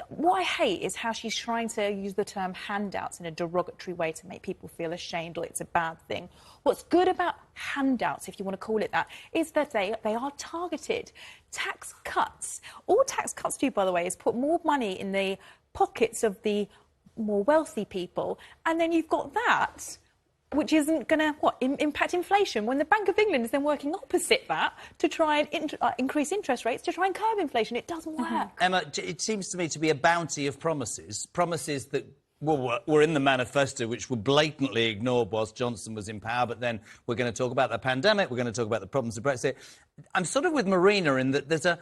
S7: What I hate is how she's trying to use the term handouts in a derogatory way to make people feel ashamed or it's a bad thing. What's good about handouts, if you want to call it that, is that they are targeted. Tax cuts. All tax cuts do, by the way, is put more money in the pockets of the more wealthy people, and then you've got that, which isn't going to, impact inflation, when the Bank of England is then working opposite that to try and increase interest rates to try and curb inflation. It doesn't work.
S2: Emma, it seems to me to be a bounty of promises that were in the manifesto, which were blatantly ignored whilst Johnson was in power, but then we're going to talk about the pandemic, we're going to talk about the problems of Brexit. I'm sort of with Marina in that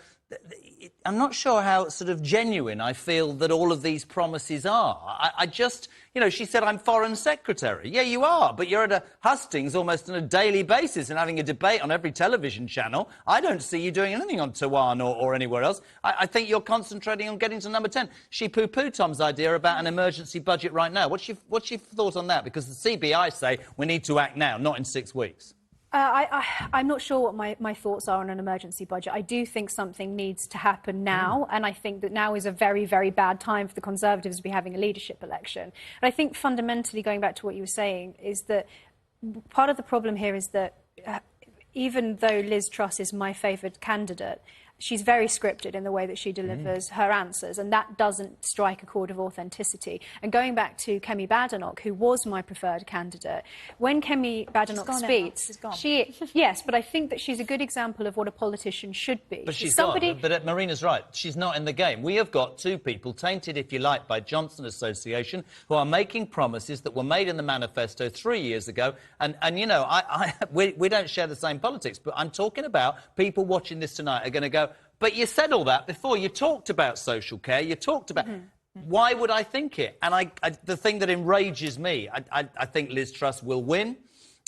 S2: I'm not sure how sort of genuine I feel that all of these promises are. I just, she said, I'm Foreign Secretary. Yeah, you are, but you're at a hustings almost on a daily basis and having a debate on every television channel. I don't see you doing anything on Taiwan or anywhere else. I think you're concentrating on getting to number 10. She poo-pooed Tom's idea about an emergency budget right now. What's your thought on that? Because the CBI say we need to act now, not in 6 weeks.
S8: I'm not sure what my thoughts are on an emergency budget. I do think something needs to happen now, and I think that now is a very, very bad time for the Conservatives to be having a leadership election. And I think fundamentally, going back to what you were saying, is that part of the problem here is that even though Liz Truss is my favoured candidate, she's very scripted in the way that she delivers her answers, and that doesn't strike a chord of authenticity. And going back to Kemi Badenoch, who was my preferred candidate, when Kemi Badenoch speaks, yes, but I think that she's a good example of what a politician should be.
S2: But she's somebody... But Marina's right. She's not in the game. We have got two people, tainted, if you like, by Johnson Association, who are making promises that were made in the manifesto 3 years ago. And we don't share the same politics, but I'm talking about people watching this tonight are going to go, but you said all that before. You talked about social care. You talked about... Why would I think it? And the thing that enrages me, I think Liz Truss will win.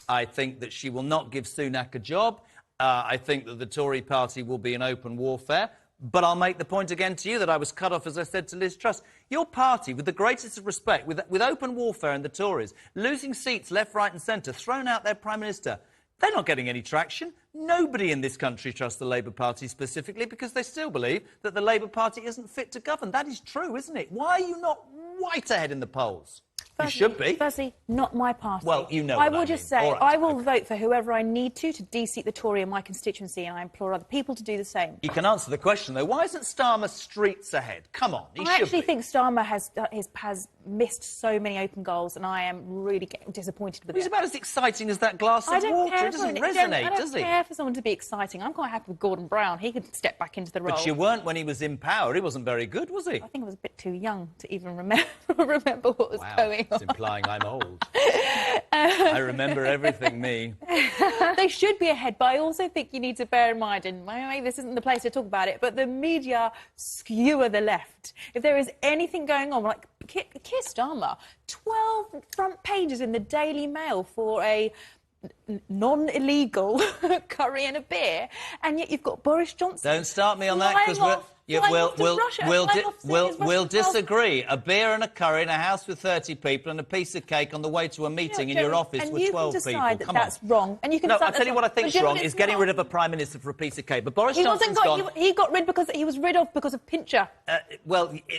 S2: I think that she will not give Sunak a job. I think that the Tory party will be in open warfare. But I'll make the point again to you that I was cut off, as I said, to Liz Truss. Your party, with the greatest of respect, with open warfare and the Tories, losing seats left, right and centre, thrown out their Prime Minister, they're not getting any traction. Nobody in this country trusts the Labour Party specifically because they still believe that the Labour Party isn't fit to govern. That is true, isn't it? Why are you not right ahead in the polls? You should be.
S7: Firstly, not my party.
S2: Well, you know
S7: I
S2: what
S7: will
S2: I
S7: just
S2: mean.
S7: say,
S2: All right,
S7: I will vote for whoever I need to de-seat the Tory in my constituency, and I implore other people to do the same.
S2: You can answer the question, though. Why isn't Starmer streets ahead? Come on, he
S7: I
S2: should
S7: actually
S2: be.
S7: think Starmer has missed so many open goals, and I am really disappointed with
S2: He's
S7: it.
S2: about as exciting as that glass of
S7: I don't
S2: water.
S7: care
S2: It doesn't
S7: for
S2: resonate,
S7: I
S2: does
S7: don't
S2: he?
S7: care for someone to be exciting. I'm quite happy with Gordon Brown. He could step back into the role.
S2: But you weren't when he was in power. He wasn't very good, was he?
S7: I think I was a bit too young to even remember what was going on.
S2: It's implying I'm old. I remember everything, me.
S7: They should be ahead, but I also think you need to bear in mind, and maybe this isn't the place to talk about it, but the media skewer the left. If there is anything going on, like Keir Starmer, 12 front pages in the Daily Mail for a non-illegal curry and a beer, and yet you've got Boris Johnson.
S2: Don't start me on that, because we'll disagree. A beer and a curry in a house with 30 people and a piece of cake on the way to a meeting in your office with 12 people.
S7: And you can decide that that's wrong. And you can decide
S2: I'll tell you what I think's wrong is getting rid of a Prime Minister for a piece of cake. But Boris Johnson's gone...
S7: He got rid because he was rid of because of Pincher.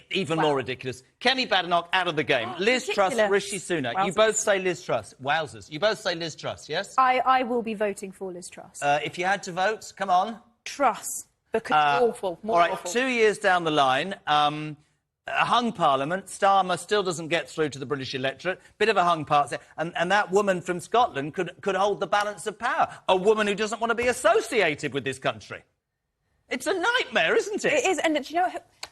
S2: Even more ridiculous. Kemi Badenoch out of the game. Liz Truss, Rishi Sunak.
S7: Wowzers.
S2: You both say Liz Truss. Wowzers. You both say Liz Truss, yes?
S8: I will be voting for Liz Truss.
S2: If you had to vote, come on.
S7: Truss. Because awful.
S2: All right,
S7: awful.
S2: 2 years down the line, a hung parliament. Starmer still doesn't get through to the British electorate. Bit of a hung part. And that woman from Scotland could hold the balance of power. A woman who doesn't want to be associated with this country. It's a nightmare, isn't it?
S7: It is, and you know,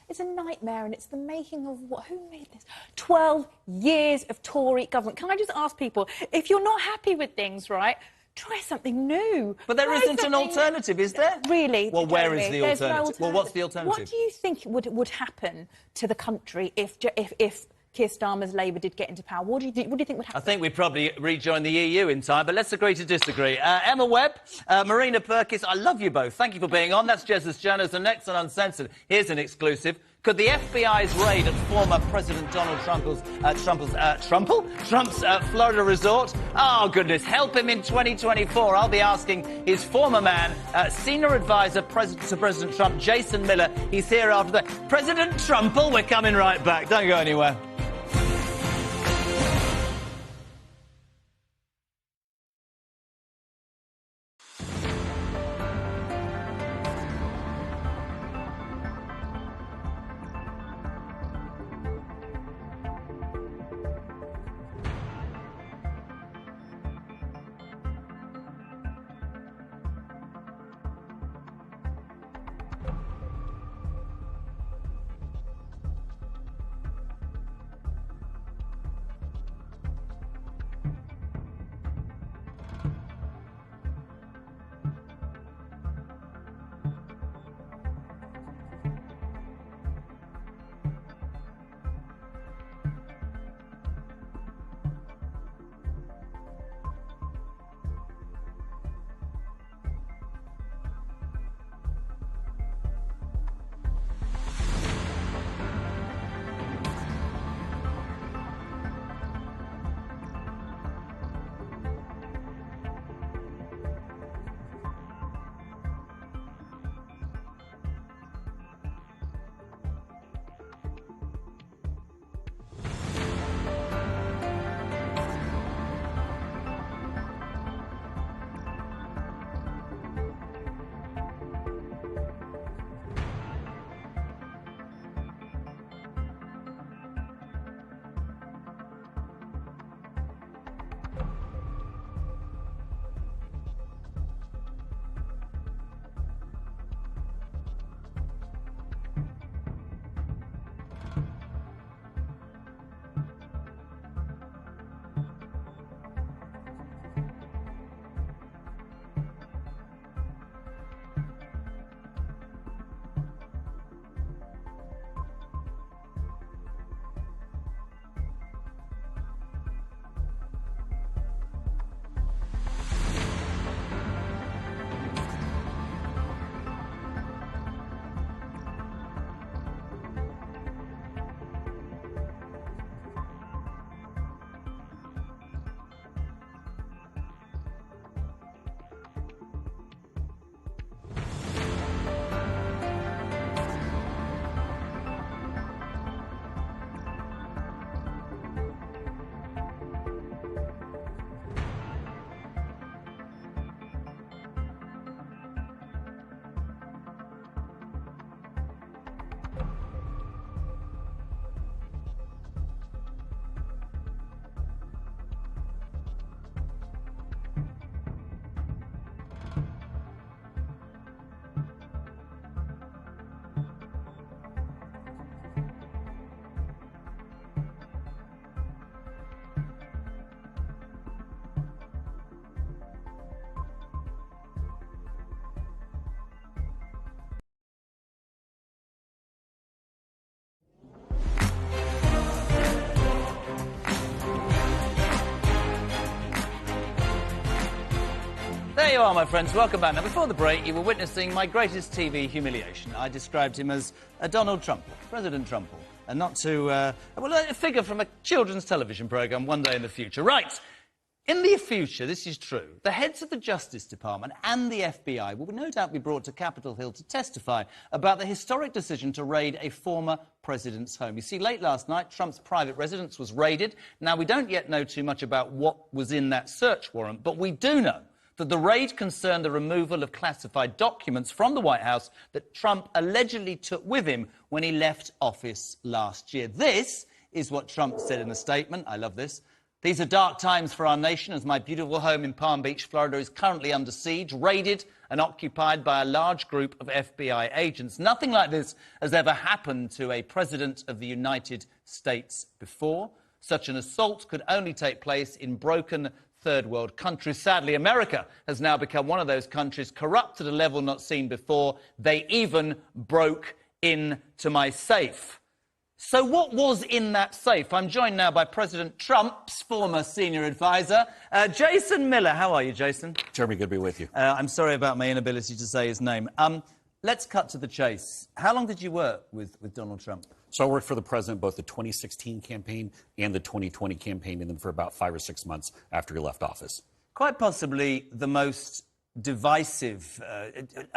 S7: it's a nightmare, and it's the making of what? Who made this? 12 years of Tory government. Can I just ask people, if you're not happy with things, right, try something new.
S2: But there isn't an alternative, is there?
S7: Really?
S2: Well, where is the
S7: There's no
S2: alternative? Well, what's the alternative?
S7: What do you think would happen to the country if Keir Starmer's Labour did get into power? What do you think would happen?
S2: I think we'd probably rejoin the EU in time, but let's agree to disagree. Emma Webb, Marina Perkis, I love you both. Thank you for being on. That's Jesus Jonas, and next on Uncensored, here's an exclusive. Could the FBI's raid at former President Donald Trump's Florida resort? Oh, goodness, help him in 2024. I'll be asking his former man, senior advisor to President Trump, Jason Miller. He's here after the... President Trumple, we're coming right back. Don't go anywhere. There you are, my friends. Welcome back. Now, before the break, you were witnessing my greatest TV humiliation. I described him as a Donald Trump, President Trump, and not to, well, a figure from a children's television programme one day in the future. Right. In the future, this is true, the heads of the Justice Department and the FBI will no doubt be brought to Capitol Hill to testify about the historic decision to raid a former president's home. You see, late last night, Trump's private residence was raided. Now, we don't yet know too much about what was in that search warrant, but we do know that the raid concerned the removal of classified documents from the White House that Trump allegedly took with him when he left office last year. This is what Trump said in a statement. I love this. These are dark times for our nation as my beautiful home in Palm Beach, Florida is currently under siege, raided and occupied by a large group of FBI agents. Nothing like this has ever happened to a president of the United States before. Such an assault could only take place in broken third world countries. Sadly, America has now become one of those countries, corrupt at a level not seen before. They even broke into my safe. So what was in that safe? I'm joined now by President Trump's former senior advisor, Jason Miller. How are you, Jason?
S11: Jeremy, good to be with you.
S2: I'm sorry about my inability to say his name. Let's cut to the chase. How long did you work with Donald Trump?
S11: So I worked for the president both the 2016 campaign and the 2020 campaign, and then for about 5 or 6 months after he left office.
S2: Quite possibly the most divisive,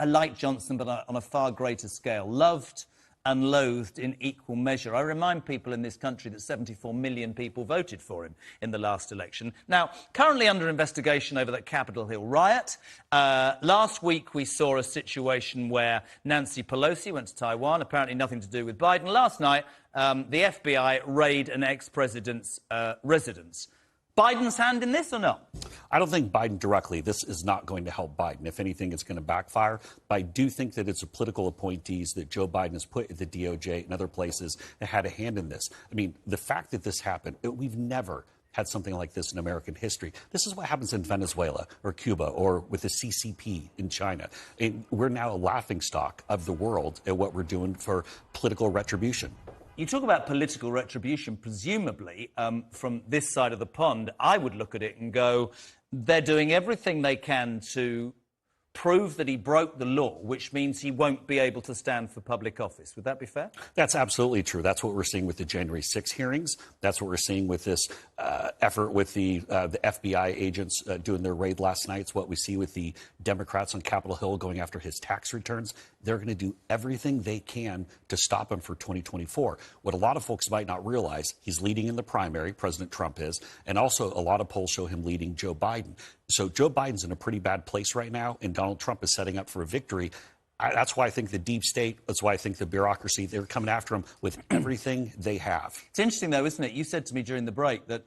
S2: like Johnson, but on a far greater scale. Loved and loathed in equal measure. I remind people in this country that 74 million people voted for him in the last election. Now, currently under investigation over that Capitol Hill riot. Last week we saw a situation where Nancy Pelosi went to Taiwan, apparently nothing to do with Biden. Last night, the FBI raided an ex-president's residence. Biden's hand in this or not?
S11: I don't think Biden directly. This is not going to help Biden. If anything, it's going to backfire. But I do think that it's the political appointees that Joe Biden has put at the DOJ and other places that had a hand in this. I mean, the fact that this happened, we've never had something like this in American history. This is what happens in Venezuela or Cuba or with the CCP in China. And we're now a laughingstock of the world at what we're doing for political retribution.
S2: You talk about political retribution, presumably, from this side of the pond, I would look at it and go, they're doing everything they can to prove that he broke the law, which means he won't be able to stand for public office. Would that be fair?
S11: That's absolutely true. That's what we're seeing with the January 6 hearings. That's what we're seeing with this effort with the FBI agents doing their raid last night. It's what we see with the Democrats on Capitol Hill going after his tax returns. They're going to do everything they can to stop him for 2024. What a lot of folks might not realize, he's leading in the primary, President Trump is, and also a lot of polls show him leading Joe Biden. So Joe Biden's in a pretty bad place right now, and Donald Trump is setting up for a victory. That's why I think the deep state, that's why I think the bureaucracy, they're coming after him with everything they have.
S2: It's interesting, though, isn't it? You said to me during the break that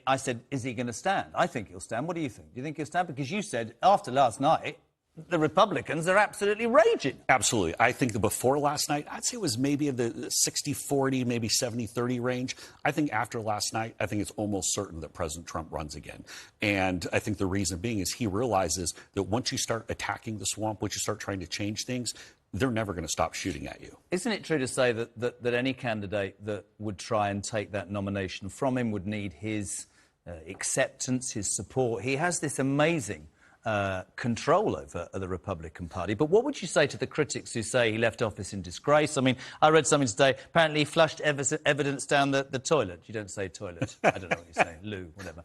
S2: I said, is he going to stand? I think he'll stand. What do you think? Do you think he'll stand? Because you said after last night, the Republicans are absolutely raging.
S11: Absolutely. I think that before last night, I'd say it was maybe in the 60-40, maybe 70-30 range. I think after last night, I think it's almost certain that President Trump runs again. And I think the reason being is he realizes that once you start attacking the swamp, once you start trying to change things, they're never going to stop shooting at you.
S2: Isn't it true to say that any candidate that would try and take that nomination from him would need his acceptance, his support? He has this amazing control over the Republican Party. But what would you say to the critics who say he left office in disgrace? I mean, I read something today, apparently he flushed evidence down the toilet. You don't say toilet. I don't know what you say. Loo, whatever.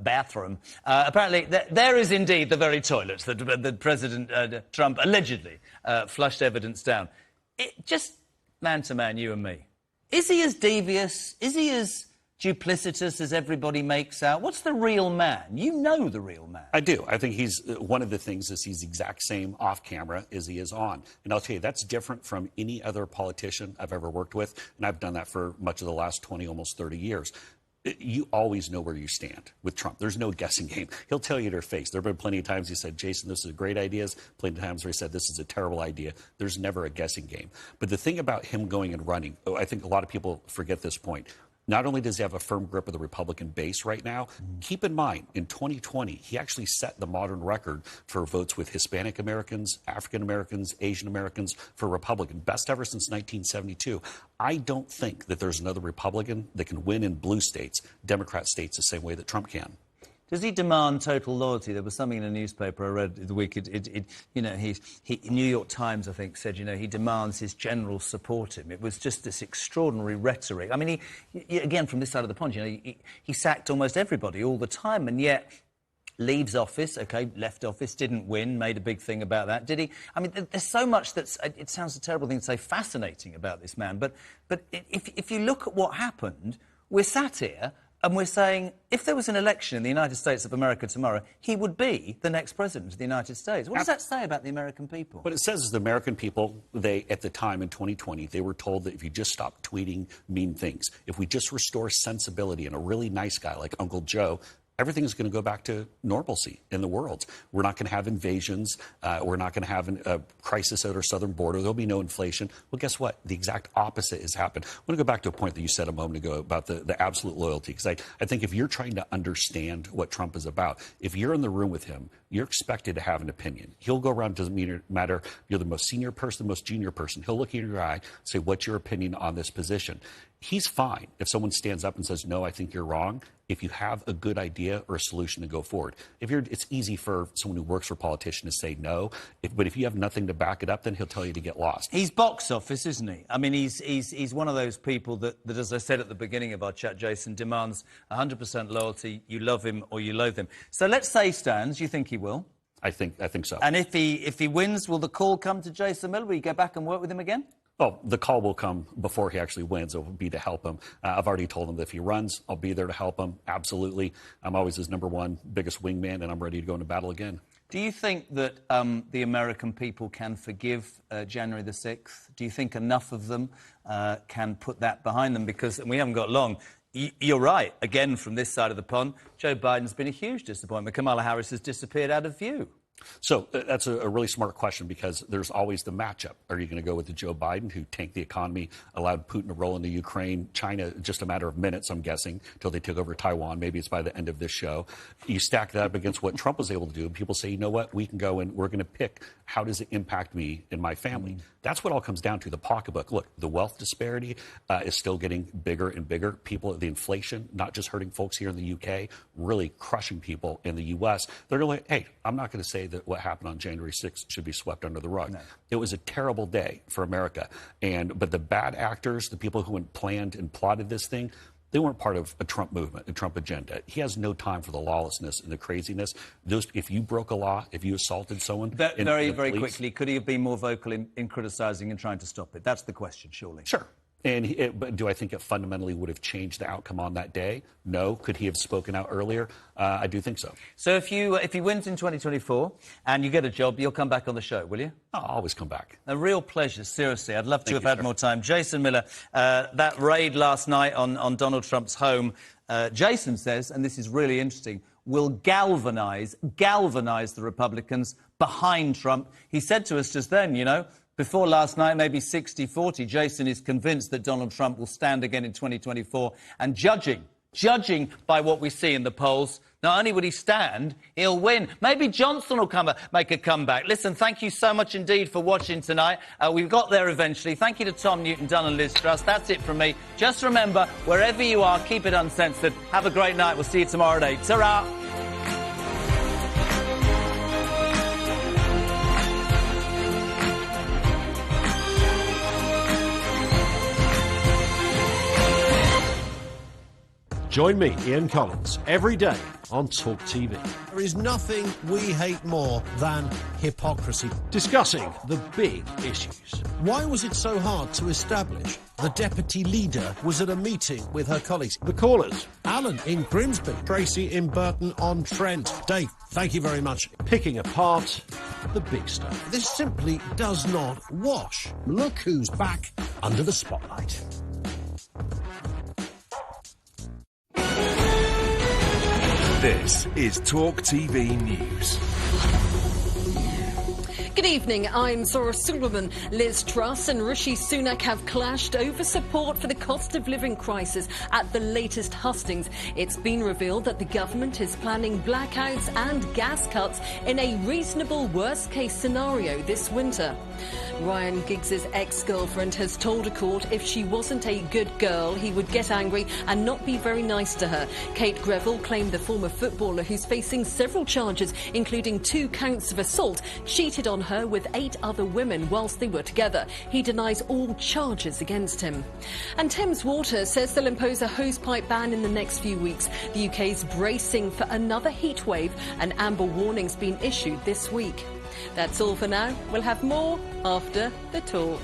S2: Bathroom. Apparently, there is indeed the very toilet that President Trump allegedly flushed evidence down. Just man to man, you and me. Is he as devious? Is he as duplicitous as everybody makes out? What's the real man? You know the real man.
S11: I do. I think he's one of the things is he's the exact same off camera as he is on. And I'll tell you, that's different from any other politician I've ever worked with. And I've done that for much of the last 20, almost 30 years. You always know where you stand with Trump. There's no guessing game. He'll tell you to your face. There have been plenty of times he said, Jason, this is a great idea. Plenty of times where he said, this is a terrible idea. There's never a guessing game. But the thing about him going and running, I think a lot of people forget this point. Not only does he have a firm grip of the Republican base right now, keep in mind, in 2020, he actually set the modern record for votes with Hispanic Americans, African Americans, Asian Americans for Republican. Best ever since 1972. I don't think that there's another Republican that can win in blue states, Democrat states, the same way that Trump can.
S2: Does he demand total loyalty? There was something in a newspaper I read the week. New York Times, I think, said, he demands his generals support him. It was just this extraordinary rhetoric. I mean, he again, from this side of the pond, he sacked almost everybody all the time, and yet leaves office, OK, left office, didn't win, made a big thing about that, did he? I mean, there's so much that's, it sounds a terrible thing to say, fascinating about this man, but if you look at what happened, we're sat here and we're saying, if there was an election in the United States of America tomorrow, he would be the next president of the United States. What does that say about the American people?
S11: What it says is the American people, at the time in 2020, they were told that if you just stop tweeting mean things, if we just restore sensibility and a really nice guy like Uncle Joe, everything's going to go back to normalcy in the world. We're not going to have invasions. We're not going to have a crisis at our southern border. There'll be no inflation. Well, guess what? The exact opposite has happened. I want to go back to a point that you said a moment ago about the absolute loyalty, because I think if you're trying to understand what Trump is about, if you're in the room with him, you're expected to have an opinion. He'll go around, doesn't matter you're the most senior person, the most junior person. He'll look in your eye, say, what's your opinion on this position? He's fine if someone stands up and says, no, I think you're wrong, if you have a good idea or a solution to go forward. It's easy for someone who works for a politician to say no, but if you have nothing to back it up, then he'll tell you to get lost.
S2: He's box office, isn't he? I mean, he's one of those people that, as I said at the beginning of our chat, Jason, demands 100% loyalty. You love him or you loathe him. So let's say he stands. You think he will?
S11: I think so.
S2: And if he wins, will the call come to Jason Miller? Will you go back and work with him again?
S11: Oh, the call will come before he actually wins. It will be to help him. I've already told him that if he runs, I'll be there to help him. Absolutely. I'm always his #1 biggest wingman, and I'm ready to go into battle again.
S2: Do you think that the American people can forgive January the 6th? Do you think enough of them can put that behind them? Because we haven't got long. You're right. Again, from this side of the pond, Joe Biden's been a huge disappointment. Kamala Harris has disappeared out of view.
S11: So that's a really smart question, because there's always the matchup. Are you going to go with the Joe Biden, who tanked the economy, allowed Putin to roll into Ukraine, China, just a matter of minutes, I'm guessing, until they took over Taiwan? Maybe it's by the end of this show. You stack that up against what Trump was able to do, and people say, you know what, we can go and we're going to pick how does it impact me and my family. That's what all comes down to, the pocketbook. Look, the wealth disparity is still getting bigger and bigger. The inflation, not just hurting folks here in the UK, really crushing people in the US. They're going to hey, I'm not going to say that what happened on January 6th should be swept under the rug. No. It was a terrible day for America. But the bad actors, the people who planned and plotted this thing, they weren't part of a Trump movement, a Trump agenda. He has no time for the lawlessness and the craziness. If you broke a law, if you assaulted someone...
S2: Very quickly, could he have been more vocal in criticising and trying to stop it? That's the question, surely.
S11: Sure. But do I think it fundamentally would have changed the outcome on that day? No. Could he have spoken out earlier? I do think so.
S2: So if he wins in 2024 and you get a job, you'll come back on the show, will you?
S11: I'll always come back.
S2: A real pleasure, seriously. I'd love to have had more time. Jason Miller, that raid last night on Donald Trump's home, Jason says, and this is really interesting, will galvanise the Republicans behind Trump. He said to us just then, before last night, maybe 60-40, Jason is convinced that Donald Trump will stand again in 2024. And judging by what we see in the polls, not only would he stand, he'll win. Maybe Johnson will make a comeback. Listen, thank you so much indeed for watching tonight. We've got there eventually. Thank you to Tom Newton-Dunn and Liz Truss. That's it from me. Just remember, wherever you are, keep it uncensored. Have a great night. We'll see you tomorrow at 8. Ta-ra!
S12: Join me, Ian Collins, every day on Talk TV.
S13: There is nothing we hate more than hypocrisy.
S12: Discussing the big issues.
S13: Why was it so hard to establish the deputy leader was at a meeting with her colleagues?
S12: The callers.
S13: Alan in Grimsby, Tracy in Burton-on-Trent. Dave, thank you very much.
S12: Picking apart the big stuff.
S13: This simply does not wash. Look who's back under the spotlight.
S1: This is Talk TV News.
S14: Good Good evening, I'm Zora Suleiman. Liz Truss and Rishi Sunak have clashed over support for the cost of living crisis at the latest hustings. It's been revealed that the government is planning blackouts and gas cuts in a reasonable worst-case scenario this winter. Ryan Giggs' ex-girlfriend has told a court if she wasn't a good girl, he would get angry and not be very nice to her. Kate Greville claimed the former footballer, who's facing several charges, including 2 counts of assault, cheated on her with 8 other women whilst they were together. He denies all charges against him. And Thames Water says they'll impose a hosepipe ban in the next few weeks. The UK's bracing for another heat wave. An amber warning's been issued this week. That's all for now. We'll have more after the talk.